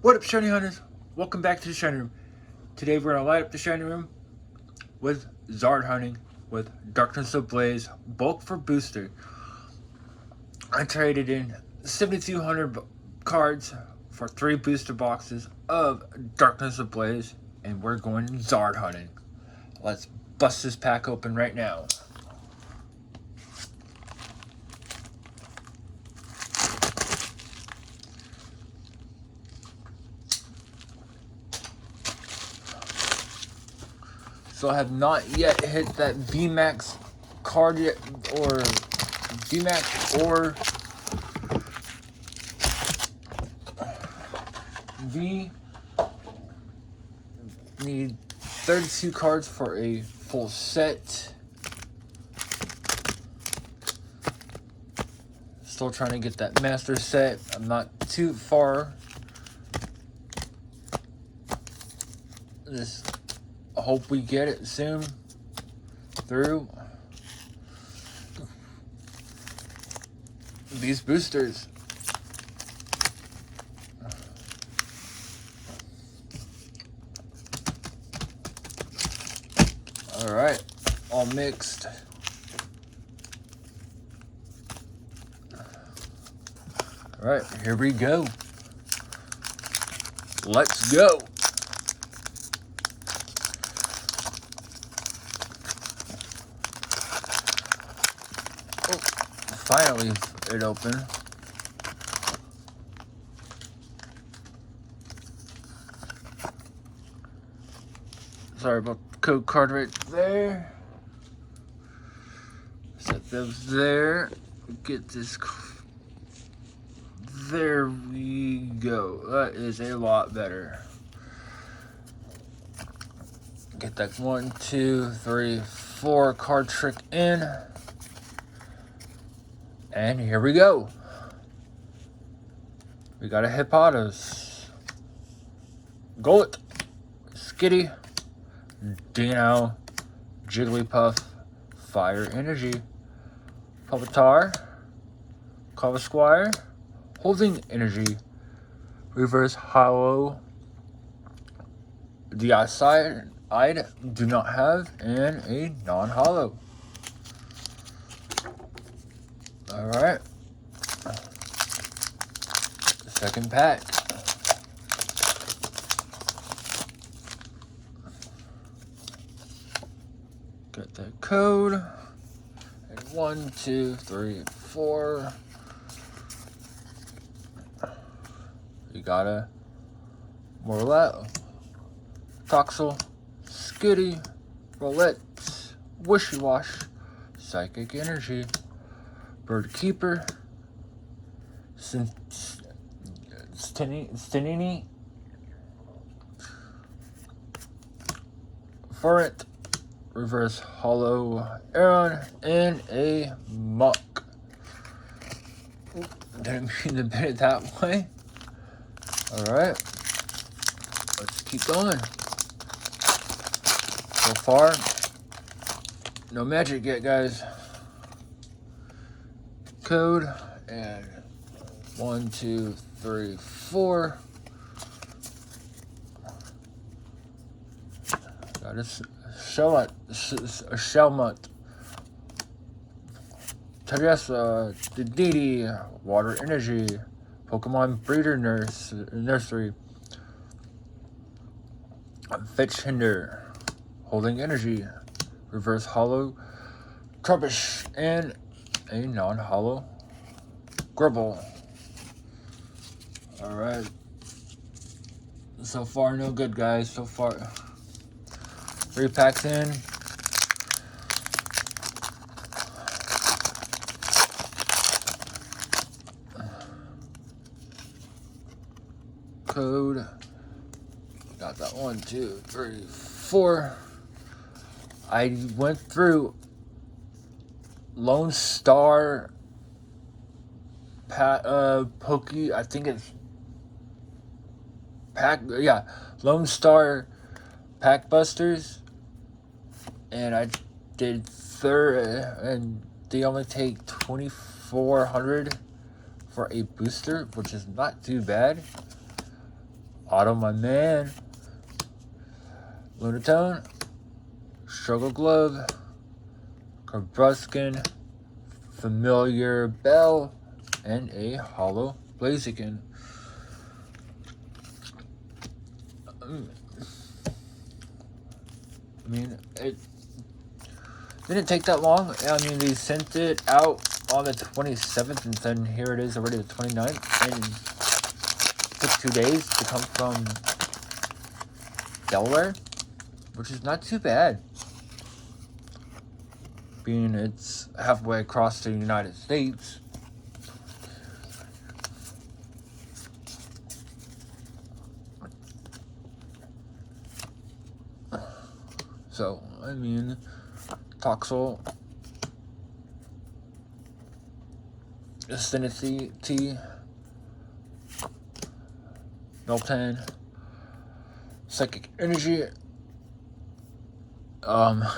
What up, Shiny Hunters? Welcome back to the Shiny Room. Today we're going to light up the Shiny Room with Zard hunting with Darkness Ablaze bulk for booster. I traded in 7,200 cards for 3 booster boxes of Darkness Ablaze, and we're going Zard hunting. Let's bust this pack open right now. So I have not yet hit that VMAX card yet, or VMAX or V. Need 32 cards for a full set. Still trying to get that master set. I'm not too far. I hope we get it soon through these boosters. All right, all mixed. All right, here we go. Let's go. Finally, it opened. Sorry about the code card right there. Set those there. Get this. There we go. That is a lot better. Get that 1, 2, 3, 4 card trick in. And here we go. We got a Hippopotas, Golett, Skitty, Dino, Jigglypuff, Fire Energy, Pupitar, Corvisquire, Holding Energy, Reverse Hollow, the outside I do not have, and a non-hollow. Alright, second pack. Got that code. And 1, 2, 3, 4. We got a Morlet, Toxel, Skitty, Roulette, Wishy-Wash, Psychic Energy, Bird Keeper, Stenini, Furret, Reverse Hollow Aaron, and a Muck. Didn't mean to bid it that way. Alright, let's keep going. So far, no magic yet, guys. Code and 1, 2, 3, 4. Got a Shelmut, Teresa, Dedede, Water Energy, Pokemon Breeder Nursery, Fetch Hinder, Holding Energy, Reverse Hollow, Trubbish, and a non-hollow Grubble. Alright. So far, no good, guys. So far. 3 packs in. Code. Got that 1, 2, 3, 4. I went through Lone Star Poké, I think it's Lone Star Pack Busters, and I did third, and they only take 2,400 for a booster, which is not too bad. Otto, my man. Lunatone. Struggle Glove. Carbruskin. Familiar Bell. And a Hollow Blaziken. I mean, it didn't take that long. I mean, they sent it out on the 27th, and then here it is already the 29th. And it took 2 days to come from Delaware, which is not too bad, being it's halfway across the United States. So, I mean, Toxel, Ascendancy T, Meltan, Psychic Energy. Damn,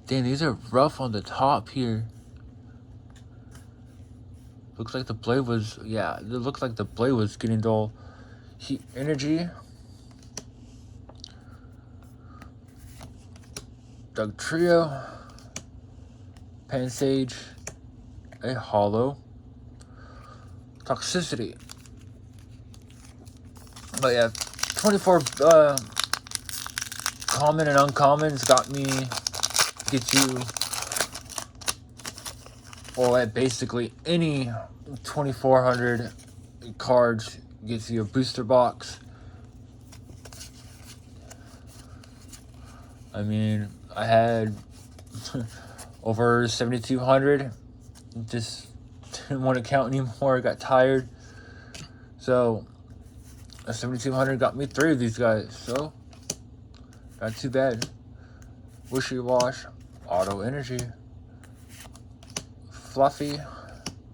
these are rough on the top here. Looks like the blade was, yeah, it looks like the blade was getting dull. Heat Energy. Doug Trio, Pansage, a Hollow, Toxicity. But yeah, 24 common and uncommons gets you, or at basically any 2,400 cards gets you a booster box. I mean, I had over 7,200. Just didn't want to count anymore. I got tired. So, 7,200 got me 3 of these guys. So, not too bad. Wishy Wash, Auto Energy, Fluffy,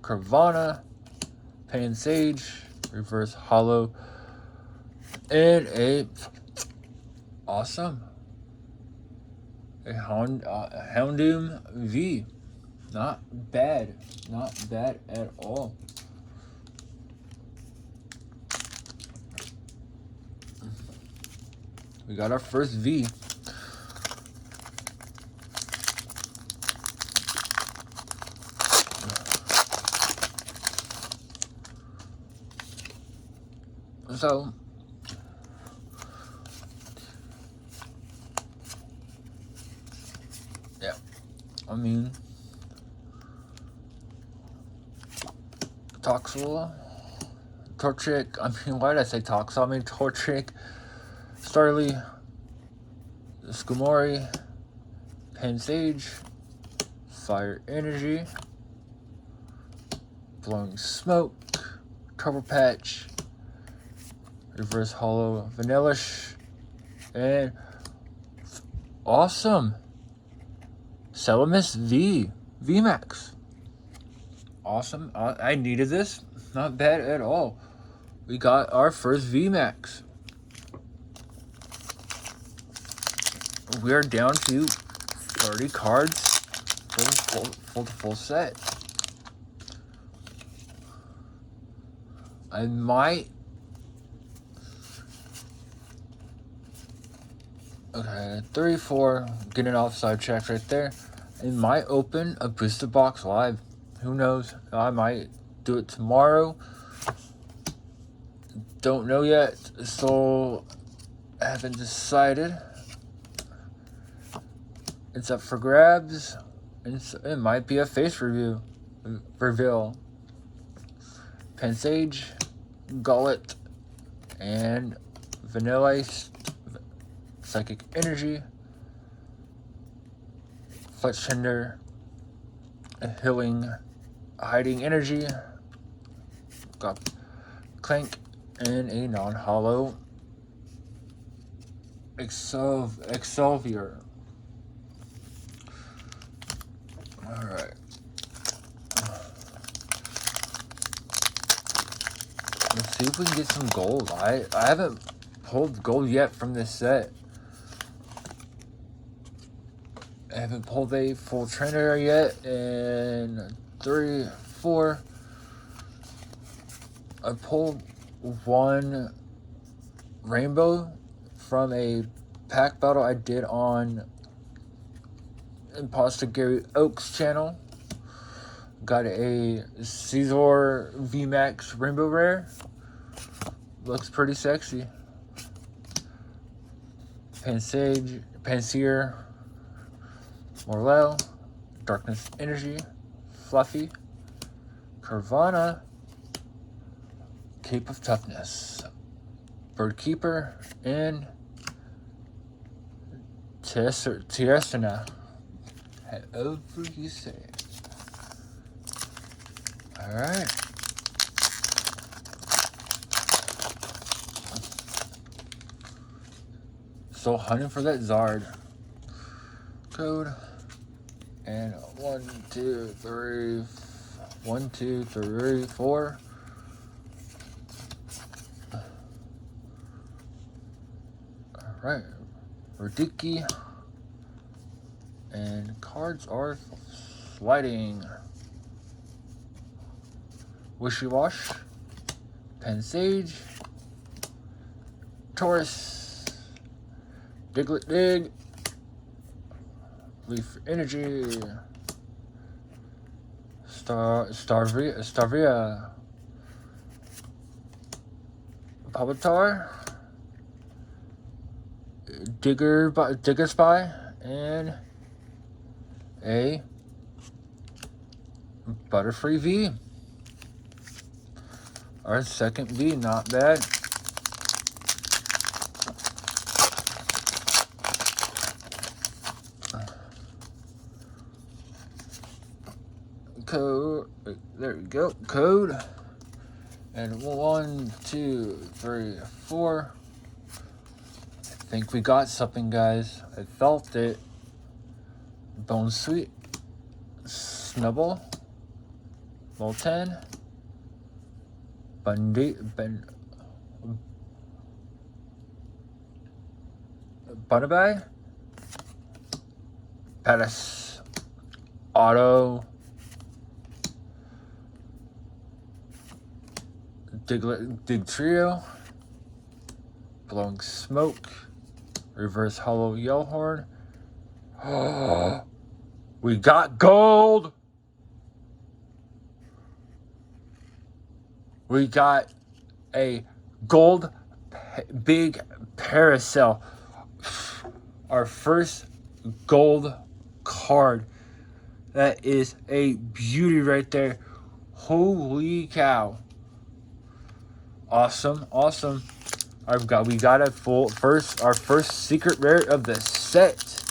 Carvana, Pansage, Reverse Hollow, and a awesome. A Houndoom V. Not bad. Not bad at all. We got our first V. So, yeah, I mean, Toxel, Torchic, I mean, why did I say Toxel? I mean, Torchic, Starly, Skumori, Pansage, Fire Energy, Blowing Smoke, Cover Patch, Reverse Hollow, Vanillish, and awesome Celamus V, VMAX. Awesome. I needed this. Not bad at all. We got our first VMAX. We are down to 30 cards for the full set. I might. Okay, 34. Getting off sidetracked right there. I might open a booster box live. Who knows? I might do it tomorrow. Don't know yet. Still haven't decided. It's up for grabs. It might be a face reveal. Pansage, Gullet, and Vanilla Ice, Psychic Energy, Fletchender, Healing, Hiding Energy, got Clank, and a non-hollow Excelsior. Alright. Let's see if we can get some gold. I haven't pulled gold yet from this set. I haven't pulled a full trainer yet. And 3, 4. I pulled one rainbow from a pack battle I did on Imposter Gary Oak's channel. Got a Caesar VMAX rainbow rare. Looks pretty sexy. Pansage, Panseer, Morlell, Darkness Energy, Fluffy, Carvana, Cape of Toughness, Birdkeeper, and Tiestina. However you say it. Alright. Still hunting for that Zard code. And 1, 2, 3, 1, 2, 3, 4. Alright. Radiki. And cards are sliding. Wishy Wash. Pansage. Taurus. Diglett Dig. Leaf Energy. Starvia. Palpitar. Digger Spy. And a Butterfree V. Our second V, not bad. Code, there we go, code. And 1, 2, 3, 4. I think we got something, guys. I felt it. Bone Sweet, Snubble, Molten, Bunaby, Pettis, Otto, Dig Trio, Blowing Smoke, Reverse Hollow Yellhorn. Oh, we got gold. We got a gold big Paracel. Our first gold card. That is a beauty right there. Holy cow. Awesome, awesome. We got our first secret rare of the set.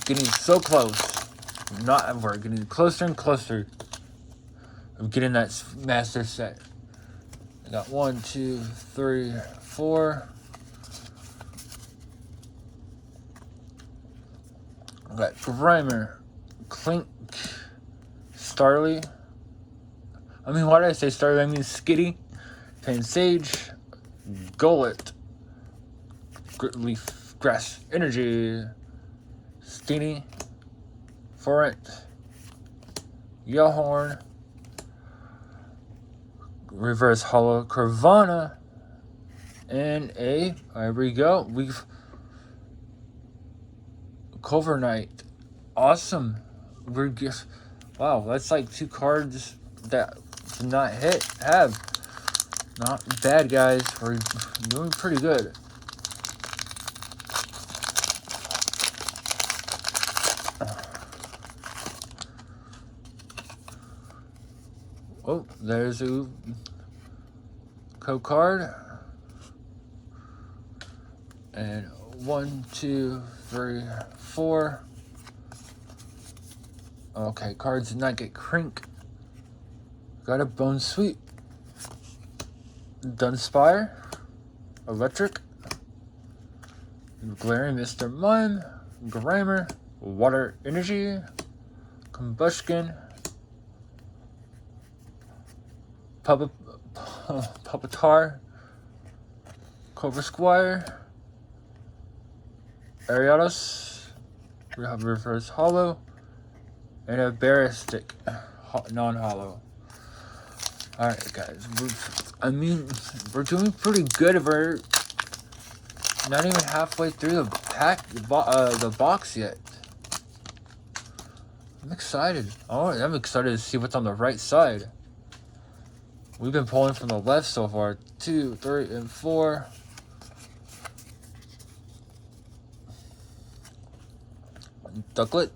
Getting so close. We're getting closer and closer of getting that master set. I got 1, 2, 3, 4. I got Grimer, Clink, Starly. I mean, why did I say Starly? I mean Skitty, Pansage, Golett, Leaf Grass Energy, Steenie, Forent, Yellhorn, Reverse Hollow Carvana, and there we go. Cover Knight. Awesome. Wow, that's like 2 cards that did not have. Not bad, guys. We're doing pretty good. Oh, there's a code card. And 1, 2, 3, 4. Okay, cards did not get Crink. Got a Bone Sweet. Dunspire. Electric. Glaring Mr. Mime. Grimer. Water Energy. Combustion. Palpitar. Cobra Squire. Ariados. We have Reverse Hollow. And a Barristic. Non-hollow. Alright, guys. We're doing pretty good. We're not even halfway through the box yet. I'm excited. Oh, I'm excited to see what's on the right side. We've been pulling from the left so far. 2, 3, and 4. Ducklet.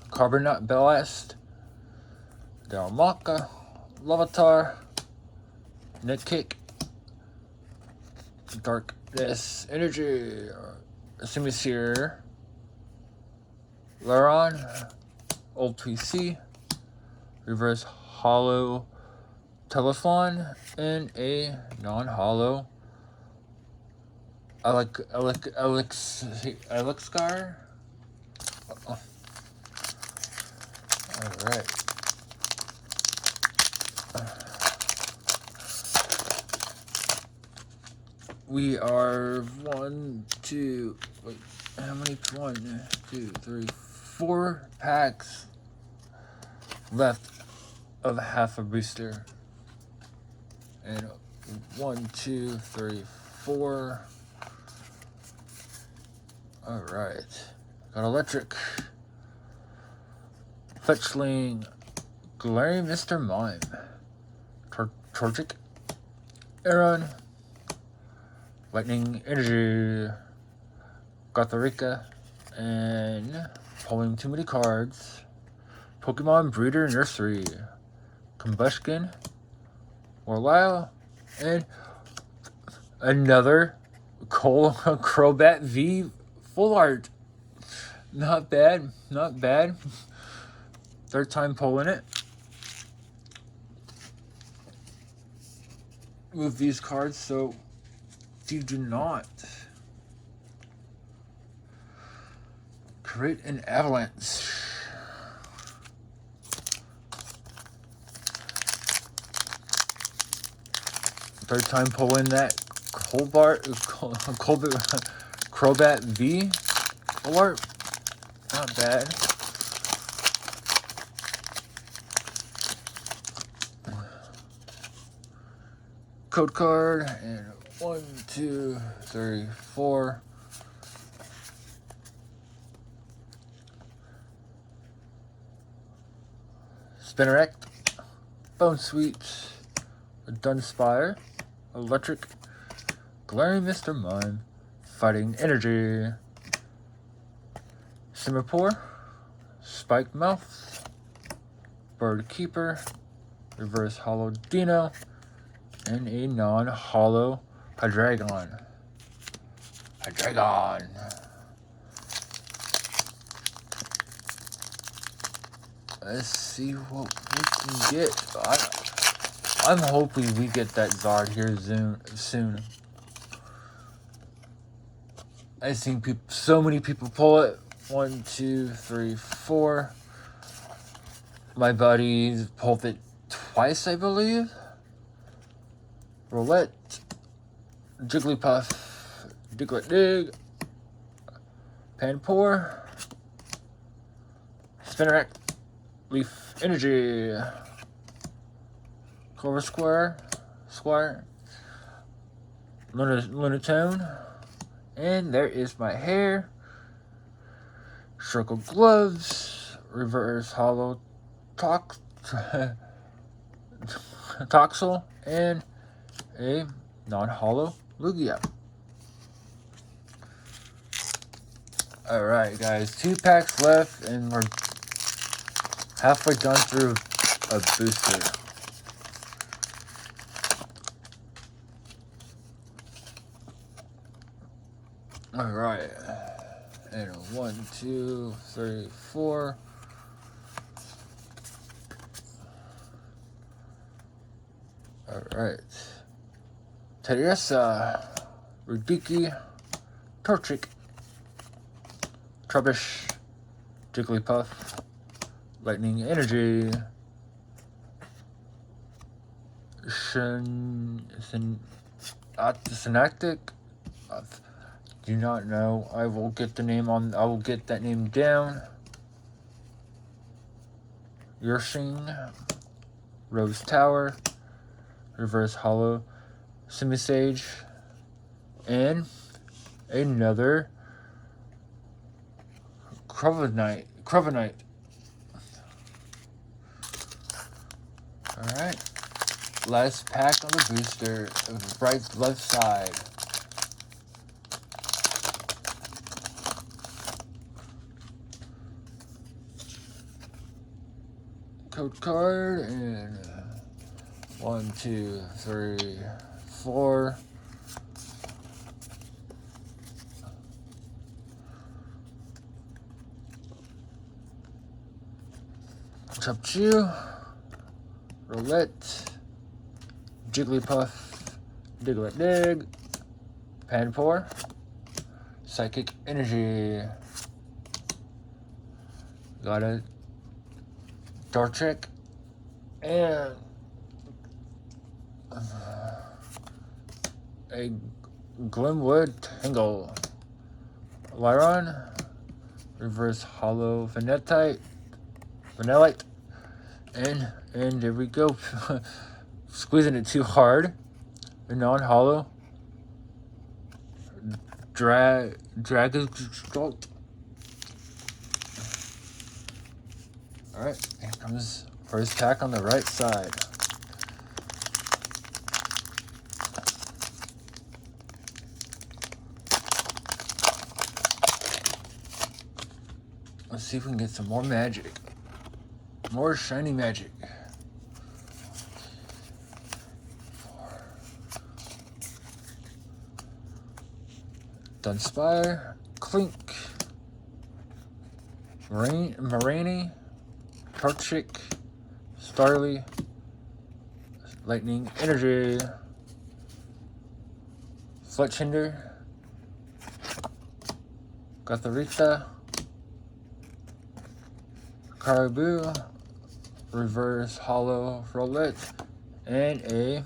Carbonite Blast. Dalmaka. Lavatar. Netkick. Darkness Energy. Simisear. Laron. Old PC. Reverse Hollow Telephone. And a non-hollow Elixir. Alright. We are 1, 2, wait, how many? 1, 2, 3, 4 packs left of half a booster. And 1, 2, 3, 4. Alright. Got electric. Fetchling. Glaring Mr. Mime. Torchic. Aaron. Lightning Energy. Gothorica. And pulling too many cards. Pokemon Breeder Nursery. Combustion. Orlyle. And another Crobat V full art. Not bad. Not bad. Third time pulling it. Move these cards so you do not create an avalanche. Third time pulling that Crobat V full art. Not bad. Code card and 1, 2, 3, 4. Spinnerack, Bone Sweet, Dunspire, Electric, Glaring Mr. Mime, Fighting Energy, Simipour, Spike Mouth, Bird Keeper, Reverse Hollow Dino, and a non-hollow Hydreigon. Let's see what we can get. I'm hoping we get that Zard here soon. I've seen so many people pull it. 1, 2, 3, 4. My buddies pulled it twice, I believe. Roulette, Jigglypuff, Diglett Dig, Panpour, Spinnerack, Leaf Energy, Clover Square, Lunatone, and there is my hair. Circle Gloves, Reverse Hollow Toxel, and a non-hollow Lugia. Alright guys, 2 packs left and we're halfway done through a booster. Alright. And 1, 2, 3, 4. Alright. Teresa, Rudiki, Torchic, Trubbish, Jigglypuff, Lightning Energy, Synactic. Do not know. I will get that name down. Yershing, Rose Tower, Reverse Hollow, Simisage, and another Crovenite. Alright. Last pack on the booster, right left side. Code card and 1, 2, 3, 4. Chupchu, Roulette, Jigglypuff, Diglett Dig, Panpour, Psychic Energy. Got a Dartrick and a Glimwood Tangle. Lyron, Reverse Hollow Vanillite, and there we go. Squeezing it too hard. A non-hollow Dragon Stroke. Alright, here comes first pack on the right side. Let's see if we can get some more magic. More shiny magic. Dunspire, Clink, Marini, Torchic, Starly, Lightning Energy, Fletchinder, Gothorita, Caribou, Reverse Hollow Roulette, and a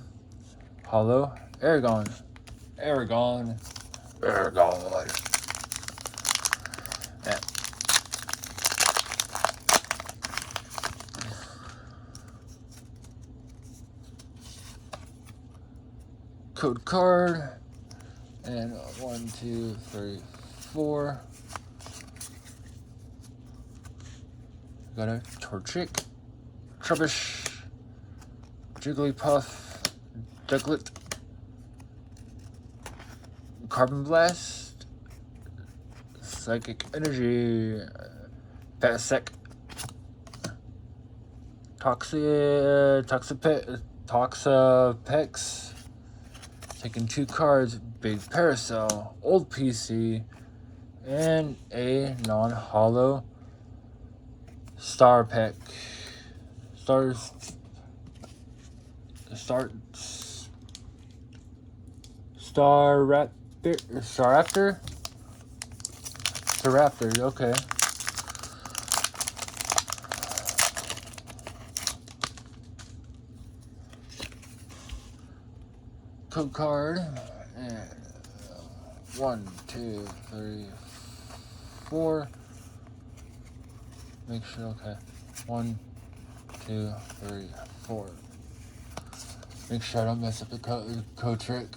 Hollow Aragon. Yeah. Code card and 1, 2, 3, 4. Got a Torchic, Trubbish, Jigglypuff, Ducklet, Carbon Blast, Psychic Energy, Patasec, Toxapex, taking 2 cards, Big Parasol, Old PC, and a non-hollow Star Raptor, okay. Code card and 1, 2, 3, 4. Make sure, okay. 1, 2, 3, 4. Make sure I don't mess up the code trick.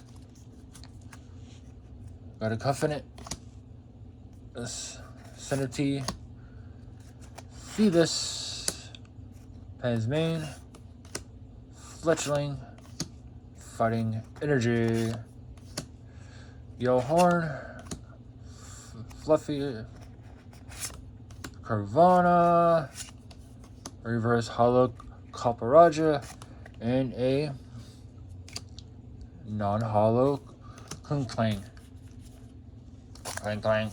Got a Cuffin' this Centipede, Phoebus, Pazmane, Fletchling, Fighting Energy, Yellowhorn, Fluffy, Carvana, Reverse Hollow Copperaja, and a non-hollow Clang. Clang.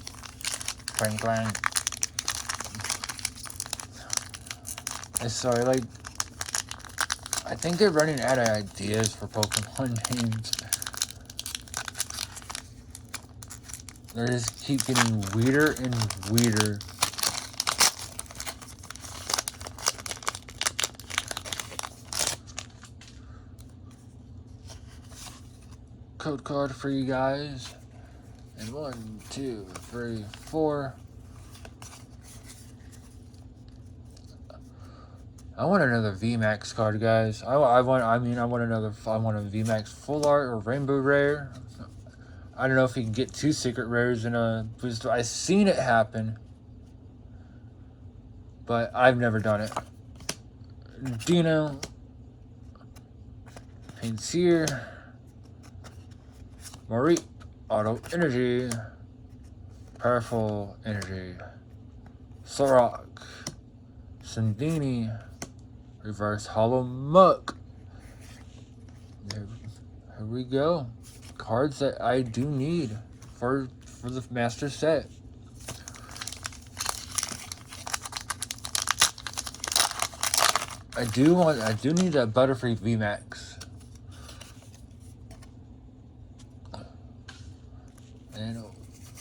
Sorry, like, I think they're running out of ideas for Pokemon names. They just keep getting weirder and weirder. Code card for you guys. And 1, 2, 3, 4. I want another VMAX card, guys. I want a VMAX full art or rainbow rare. I don't know if you can get 2 secret rares in a booster. I've seen it happen, but I've never done it. Dino, Pinsir, Marie, Auto Energy, Powerful Energy, Sorok, Sandini, Reverse Hollow Muck. Here we go. Cards that I do need for the master set. I do need that Butterfree VMAX. And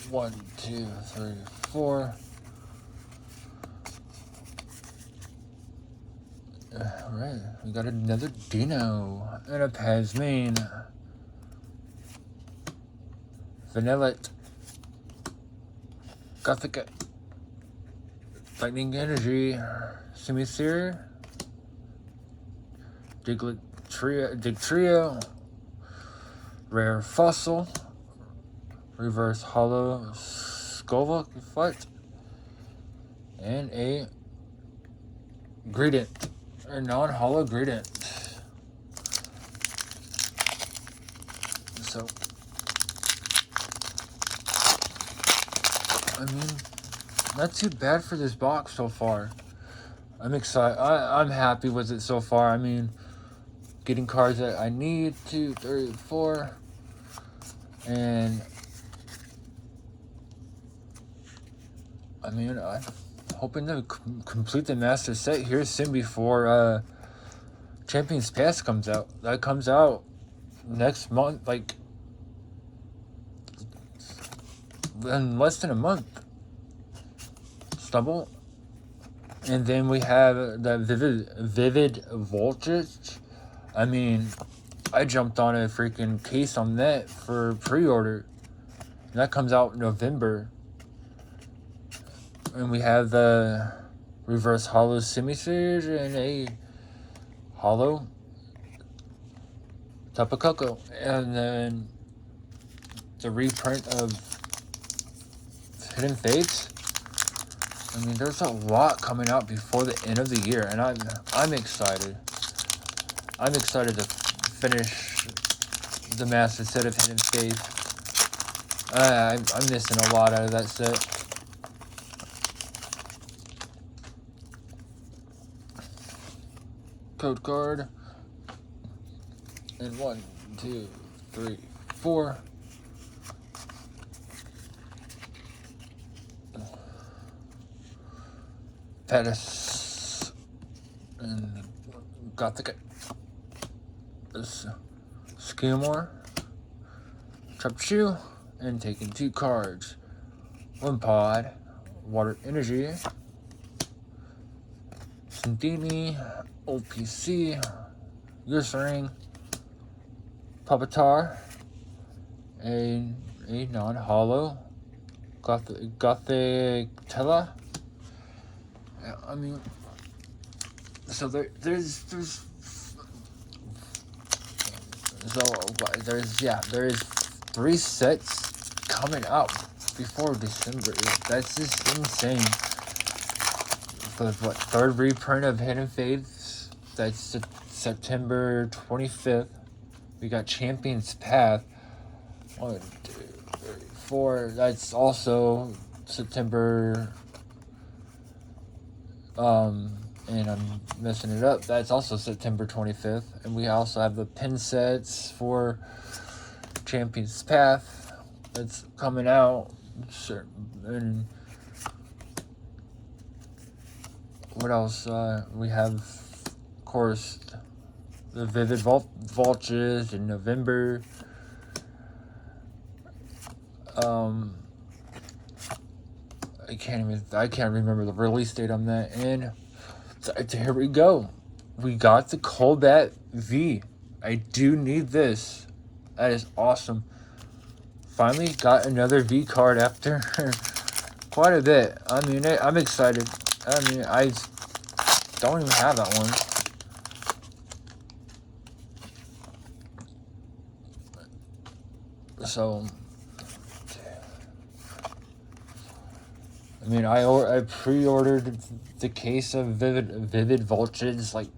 1, 2, 3, 4. Alright, we got another Dino and a Pasmane. Vanillet. Gothic. Lightning Energy. Simisear. Digtrio. Rare Fossil. Reverse Hollow Skullfoot. And a Greedent. A non-hollow Greedent. So, I mean, not too bad for this box so far. I'm excited. I'm happy with it so far. I mean, getting cards that I need, 2, 3, 4. And, I mean, I'm hoping to complete the master set here soon before Champions Pass comes out. That comes out next month, like, in less than a month. Stubble. And then we have the Vivid Voltage. I mean, I jumped on a freaking case on that for pre-order. And that comes out in November. And we have the Reverse Hollow Simisear and a Hollow Tapu Koko. And then the reprint of Hidden Fates. I mean, there's a lot coming out before the end of the year, and I'm excited. I'm excited to finish the master set of Hidden Fates. I'm missing a lot out of that set. Code card. And 1, 2, 3, 4. Pettis and Gothic Skillmore, Trapchu, and taking 2 cards. 1 pod, Water Energy, Sandini, OPC, Ursaring, Pupitar, a non-hollow Gothic Tella. I mean, so there's 3 sets coming out before December. That's just insane. The 3rd reprint of Hidden Fates, that's September 25th. We got Champions Path. 1, 2, 3, 4. That's also September. And I'm messing it up. That's also September 25th. And we also have the pin sets for Champions Path that's coming out. And what else? We have, of course, the Vivid Vultures in November. I can't remember the release date on that. And so here we go. We got the Golbat V. I do need this. That is awesome. Finally got another V card after quite a bit. I mean, I'm excited. I mean, don't even have that one. So, I mean, I pre-ordered the case of Vivid Voltage like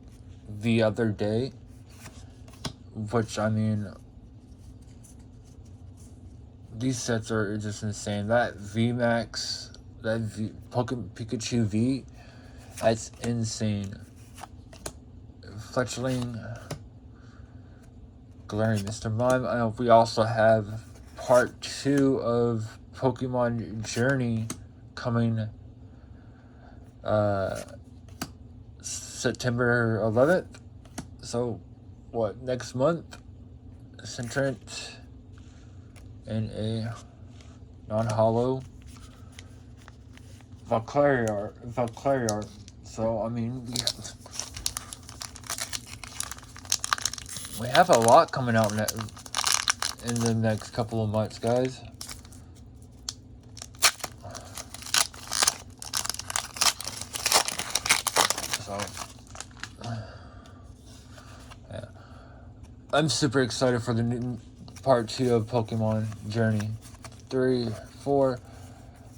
the other day, which, I mean, these sets are just insane. That VMAX, that Pikachu V, that's insane. Fletchling, Glaring Mr. Mime. We also have part 2 of Pokemon Journey coming September 11th. So, what, next month? Centrant and a non-hollow Valkyriar. So, I mean, we have a lot coming out in the next couple of months, guys. So, yeah. I'm super excited for the new part 2 of Pokemon Journey. 3, 4.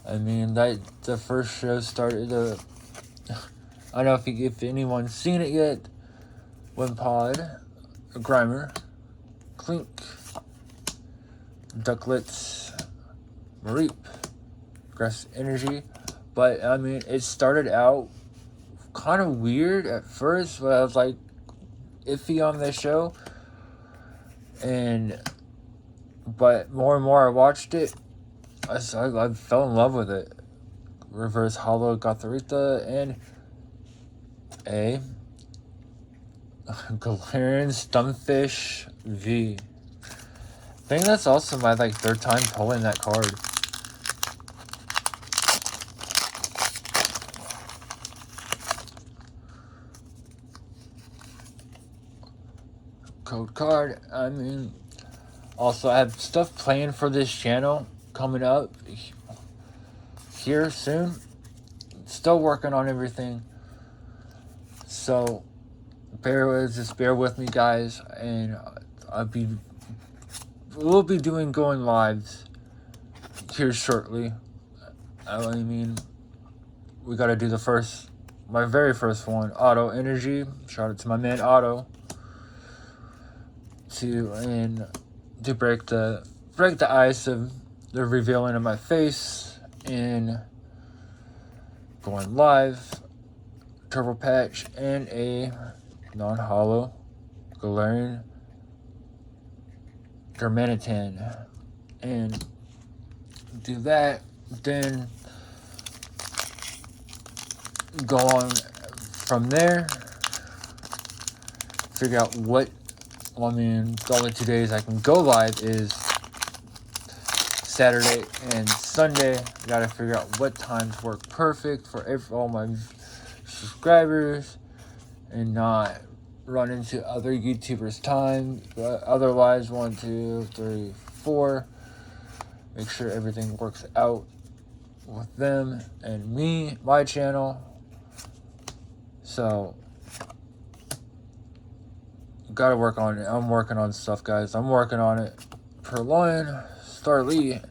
I mean, the first show started. I don't know if anyone's seen it yet. Wimpod, Grimer, Clink, Ducklets, Mareep, Grass Energy. But I mean, it started out kind of weird at first, but I was like iffy on this show. But more and more I watched it, I fell in love with it. Reverse Hollow Gothorita and a Galarian Stunfish V. I think that's also my third time pulling that card. Code card. I mean, also I have stuff planned for this channel coming up here soon. Still working on everything. So bear with me, guys, and we'll be going lives here shortly. I mean, we gotta do my very first one, Otto Energy. Shout out to my man Otto. To break the ice of the revealing of my face and going live. Turbo Patch and a non-hollow Galarian Germanitan, and do that, then go on from there, figure out what, well, I mean, the only 2 days I can go live is Saturday and Sunday. Gotta figure out what times work perfect for all my subscribers and not run into other YouTubers' time. But otherwise, 1, 2, 3, 4. Make sure everything works out with them and me, my channel. So, gotta work on it. I'm working on stuff, guys. I'm working on it. Purloin, Starly,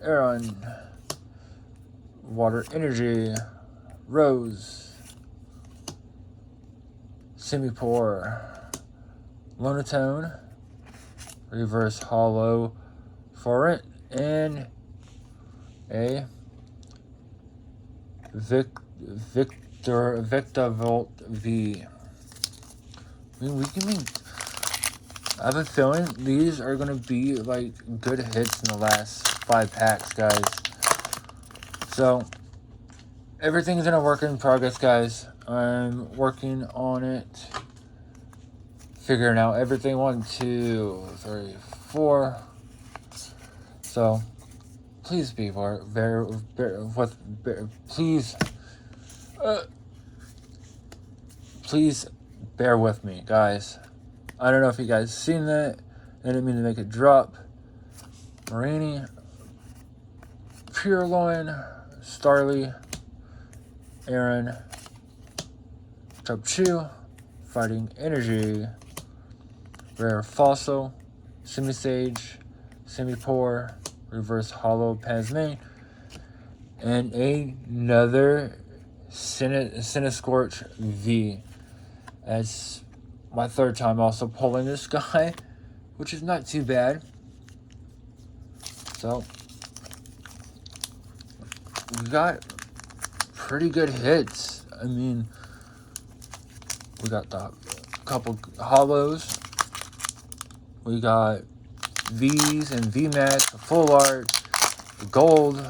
Aaron, Water Energy, Rose, Simipour, Lonotone, Reverse Hollow, Forent, and a Victavolt V. I mean, I have a feeling these are gonna be good hits in the last 5 packs, guys. So everything's in a work in progress, guys. I'm working on it, figuring out everything. 1, 2, 3, 4. So please please bear with me, guys. I don't know if you guys seen that. I didn't mean to make it drop. Marini, Purloin, Starly, Aaron, Type 2, Fighting Energy, Rare Fossil, Semi-Sage, Semi-Poor, Reverse Hollow Pasmain, and another Cinescorch V. That's my third time also pulling this guy, which is not too bad. So, we got pretty good hits. I mean, we got the couple hollows. We got V's and VMAX, full art, gold.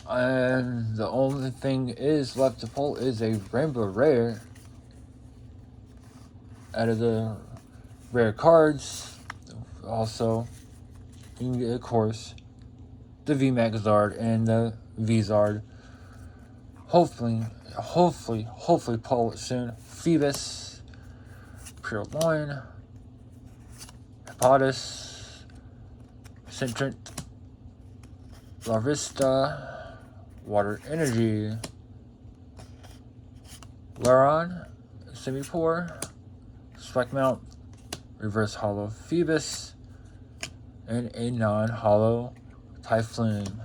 And the only thing is left to pull is a Rainbow Rare out of the rare cards. Also, you can get, of course, the VMAX Zard and the V Zard. Hopefully pull it soon. Phoebus, Purloin, Hippopotas, Centrant, Larvista, Water Energy, Laron, Semi-Poor, Spike-Mount, Reverse Hollow Phoebus, and a non-hollow Typhloon.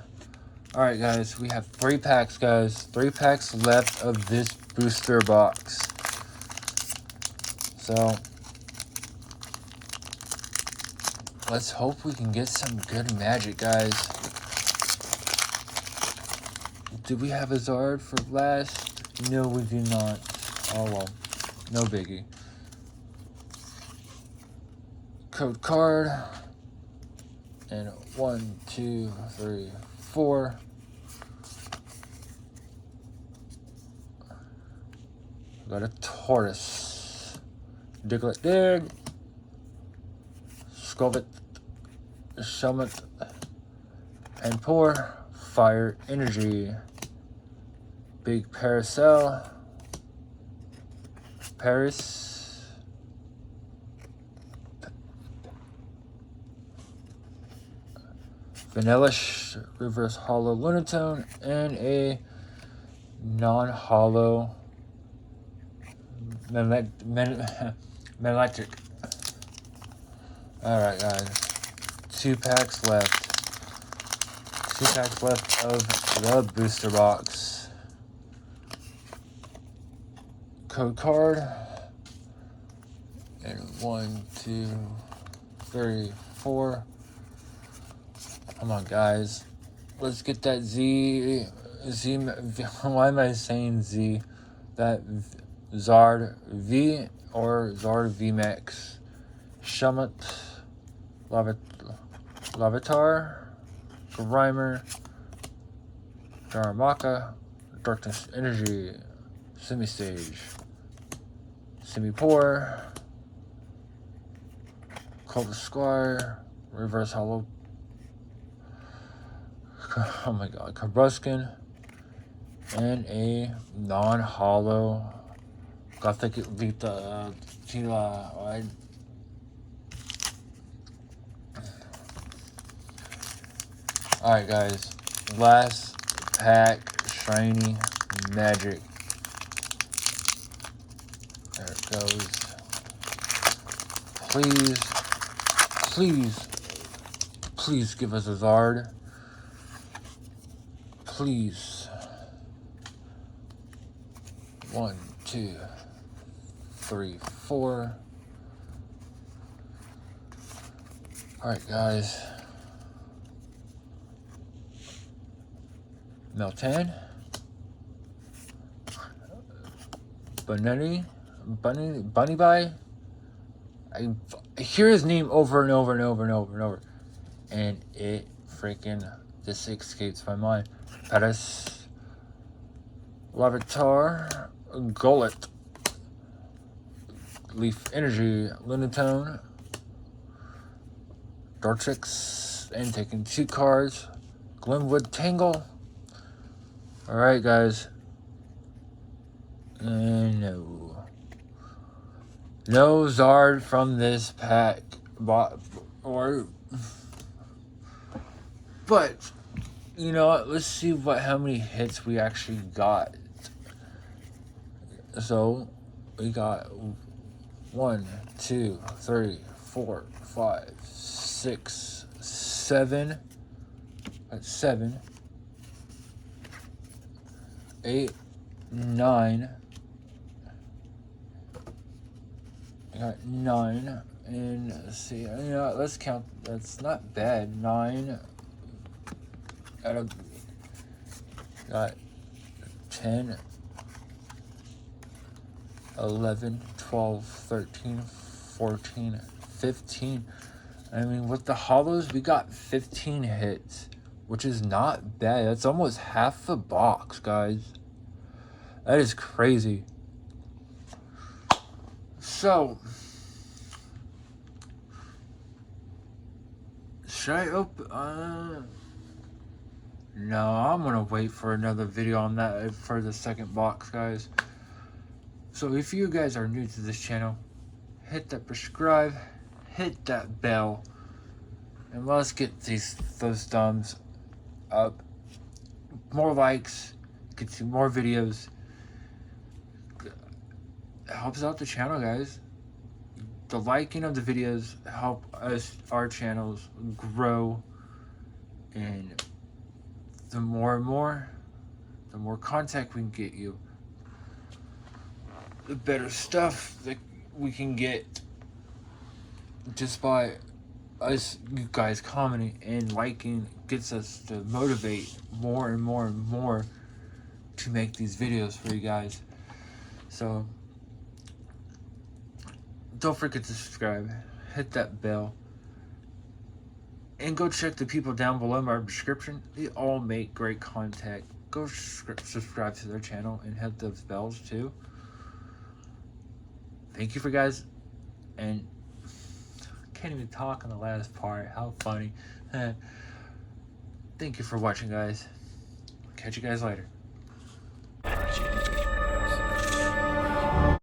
Alright guys, we have 3 packs guys. 3 packs left of this booster box. So, let's hope we can get some good magic guys. Do we have a Zard for last? No, we do not. Oh well, no biggie. Code card. And 1, 2, 3, 4. Got a Taurus. Diglett Dig. Skulvet. Shelmet. And Pour. Fire Energy. Big Paracel. Paris. Vanillish, Reverse Hollow Lunatone, and a non-hollow Melectric. Alright guys, 2 packs left. 2 packs left of the booster box. Code card. And 1, 2, 3, 4. Come on, guys. Let's get that Z. Why am I saying Z? That Zard V or Zard VMAX. Shelmet. Lavatar. Grimer. Darumaka. Darkness Energy. Semi-Stage. Semi-Poor. Cold Squire. Reverse Hollow. Oh my god, Cabruskin, and a non-hollow Gothic Vita Tila. Alright guys, last pack, shiny magic. There it goes. Please give us a Zard. Please. 1, 2, 3, 4. Alright guys. Meltan. Bunny Bye. I hear his name over and over and over and over and over. And it freaking just escapes my mind. Paris, Lavatar, Gullet, Leaf Energy, Lunatone, Dartrix, and taking 2 cards, Glenwood Tangle. Alright guys, no Zard from this pack, but You know what? Let's see how many hits we actually got. So we got 1, 2, 3, 4, 5, 6, 7. That's 7, 8, 9. I got 9, and let's see. Let's count. That's not bad. 9. Got 10, 11, 12, 13, 14, 15. I mean, with the hollows, we got 15 hits, which is not bad. That's almost half a box, guys. That is crazy. So, should I open? No, I'm gonna wait for another video on that for the second box, guys. So if you guys are new to this channel, hit that subscribe, hit that bell, and let's get those thumbs up. More likes, get to more videos. It helps out the channel, guys. The liking of the videos help our channels grow, and the more content we can get you, the better stuff that we can get just by us, you guys commenting and liking. Gets us to motivate more and more and more to make these videos for you guys. So don't forget to subscribe, hit that bell, and go check the people down below in my description. They all make great content. Go subscribe to their channel and hit those bells too. Thank you for guys, and can't even talk on the last part. How funny. Thank you for watching, guys. Catch you guys later.